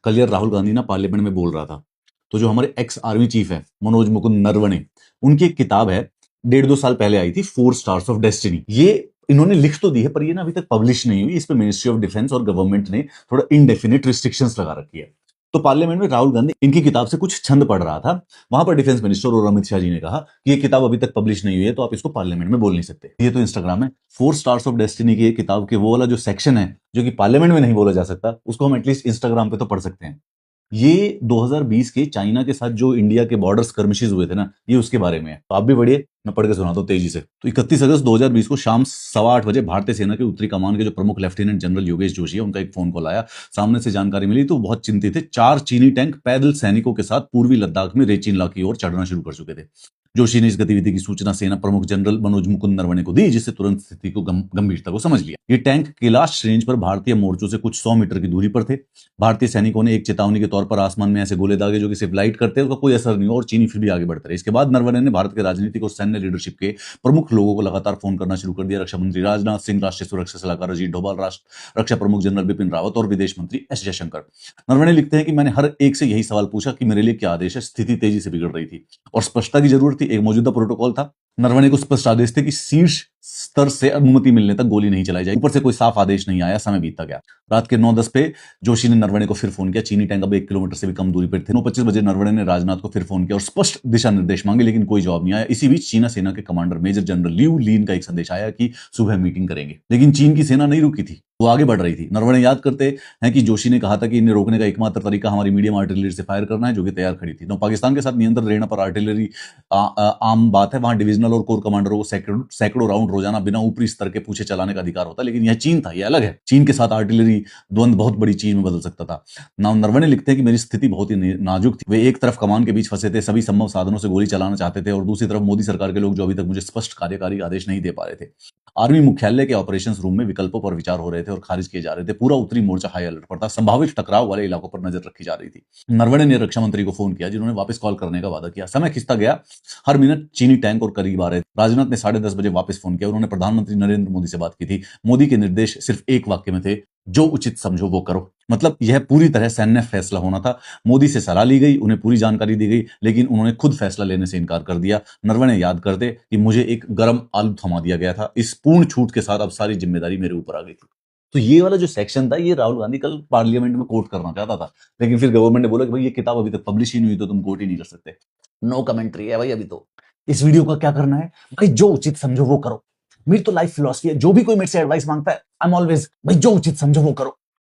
कल यार राहुल गांधी ना पार्लियामेंट में बोल रहा था, तो जो हमारे एक्स आर्मी चीफ है मनोज मुकुंद नरवणे, उनकी एक किताब है, 1.5-2 साल पहले आई थी, 4 स्टार्स ऑफ डेस्टिनी। ये इन्होंने लिख तो दी है, पर ये ना अभी तक पब्लिश नहीं हुई। इस पे मिनिस्ट्री ऑफ डिफेंस और गवर्नमेंट ने थोड़ा इनडेफिनिट रिस्ट्रिक्शंस लगा रखी है। तो पार्लियामेंट में राहुल गांधी इनकी किताब से कुछ छंद पढ़ रहा था। वहां पर डिफेंस मिनिस्टर और अमित शाह जी ने कहा कि ये किताब अभी तक पब्लिश नहीं हुई है, तो आप इसको पार्लियामेंट में बोल नहीं सकते। ये तो इंस्टाग्राम है। 4 स्टार्स ऑफ डेस्टिनी की किताब के वो वाला जो सेक्शन है जो कि पार्लियामेंट में नहीं बोला जा सकता, उसको हम एटलीस्ट इंस्टाग्राम पे तो पढ़ सकते हैं। ये 2020 के चाइना के साथ जो इंडिया के बॉर्डर स्कर्मिशेस हुए थे ना, ये उसके बारे में है। तो आप भी बढ़िए, मैं पढ़ के सुनाता हूँ तेजी से। तो 31 अगस्त 2020 को शाम 8:15 बजे भारतीय सेना के उत्तरी कमान के जो प्रमुख लेफ्टिनेंट जनरल योगेश जोशी है, उनका एक फोन कॉल आया। सामने से जानकारी मिली तो बहुत चिंतित थे। 4 चीनी टैंक पैदल सैनिकों के साथ पूर्वी लद्दाख में रेचिनला की ओर चढ़ना शुरू कर चुके थे। जोशी ने इस गतिविधि की सूचना सेना प्रमुख जनरल मनोज मुकुंद नरवणे को दी, जिससे तुरंत स्थिति को गंभीरता को समझ लिया। ये टैंक कैलाश रेंज पर भारतीय मोर्चों से कुछ 100 मीटर की दूरी पर थे। भारतीय सैनिकों ने एक चेतावनी के तौर पर आसमान में ऐसे गोले दागे जो कि सिर्फ लाइट करते, उसका कोई असर नहीं हुआ और चीनी फिर भी आगे बढ़ते रहे। इसके बाद नरवणे ने भारत के राजनीतिक और सैन्य लीडरशिप के प्रमुख लोगों को लगातार फोन करना शुरू कर दिया। रक्षा मंत्री राजनाथ सिंह, राष्ट्रीय सुरक्षा सलाहकार अजीत डोभाल, राष्ट्र रक्षा प्रमुख जनरल बिपिन रावत और विदेश मंत्री एस जयशंकर। नरवणे लिखते हैं कि मैंने हर एक से यही सवाल पूछा कि मेरे लिए क्या आदेश है। स्थिति तेजी से बिगड़ रही थी और स्पष्टता की जरूरत थी। एक मौजूदा प्रोटोकॉल था। नरवणे को स्पष्ट आदेश थे कि शीर्ष स्तर से अनुमति मिलने तक गोली नहीं चलाई जाएगी। ऊपर से कोई साफ आदेश नहीं आया। समय बीतता गया। रात के 9:10 पे जोशी ने नरवणे को फिर फोन किया। चीनी टैंक अब 1 किलोमीटर से भी कम दूरी पर थे। 9:25 बजे नरवणे ने राजनाथ को फिर फोन किया और स्पष्ट दिशा निर्देश मांगे, लेकिन कोई जवाब नहीं आया। इसी बीच चीना सेना के कमांडर मेजर जनरल लियू लीन का एक संदेश आया कि सुबह मीटिंग करेंगे, लेकिन चीन की सेना नहीं रुकी थी, वो आगे बढ़ रही थी। नरवणे याद करते हैं कि जोशी ने कहा था कि इन्हें रोकने का एकमात्र तरीका हमारी मीडियम आर्टिलरी से फायर करना है, जो कि तैयार खड़ी थी। पाकिस्तान के साथ नियंत्रण रेखा पर आर्टिलरी आम बात है। वहां डिविजनल और कोर कमांडरों को सैकड़ों राउंड रोजाना बिना ऊपरी स्तर के पूछे चलाने का अधिकार होता है, लेकिन यह चीन था, यह अलग है। चीन के साथ आर्टिलरी द्वंद बहुत बड़ी चीज में बदल सकता था। नरवणे लिखते हैं कि मेरी स्थिति बहुत ही नाजुक थी। वे एक तरफ कमान के बीच फंसे थे, सभी संभव साधनों से गोली चलाना चाहते थे, और दूसरी तरफ मोदी सरकार के लोग जो अभी तक मुझे स्पष्ट कार्यकारी आदेश नहीं दे पा रहे थे। आर्मी मुख्यालय के ऑपरेशंस रूम में विकल्पों पर विचार हो रहे थे और खारिज किए जा रहे थे। पूरा उत्तरी मोर्चा हाई अलर्ट पर था। संभावित टकराव वाले इलाकों पर नजर रखी जा रही थी। नरवणे ने रक्षा मंत्री को फोन किया, जिन्होंने वापस कॉल करने का वादा किया। समय खिंचता गया। हर मिनट चीनी टैंक और करीब आ रहे थे। राजनाथ ने 10:30 बजे वापस फोन किया। उन्होंने प्रधानमंत्री नरेंद्र मोदी से बात की थी। मोदी के निर्देश सिर्फ एक वाक्य में थे, जो उचित समझो वो करो। मतलब यह पूरी तरह सैन्य फैसला होना था। मोदी से सलाह ली गई, उन्हें पूरी जानकारी दी गई, लेकिन उन्होंने खुद फैसला लेने से इनकार कर दिया। नरवणे याद करते कि मुझे एक गर्म आलू थमा दिया गया था। इस पूर्ण छूट के साथ अब सारी जिम्मेदारी मेरे ऊपर आ गई थी। तो ये वाला जो सेक्शन था, ये राहुल गांधी कल पार्लियामेंट में कोट करना चाहता था, लेकिन फिर गवर्नमेंट ने बोला कि भाई ये किताब अभी तक पब्लिश ही नहीं हुई, तो तुम कोट ही नहीं कर सकते। नो कमेंट्री है भाई अभी तो। इस वीडियो का क्या करना है भाई, जो उचित समझो वो करो। मेरी तो लाइफ फिलॉसफी है, जो भी कोई मेरे से एडवाइस मांगता है, आई एम ऑलवेज भाई जो उचित समझो वो करो।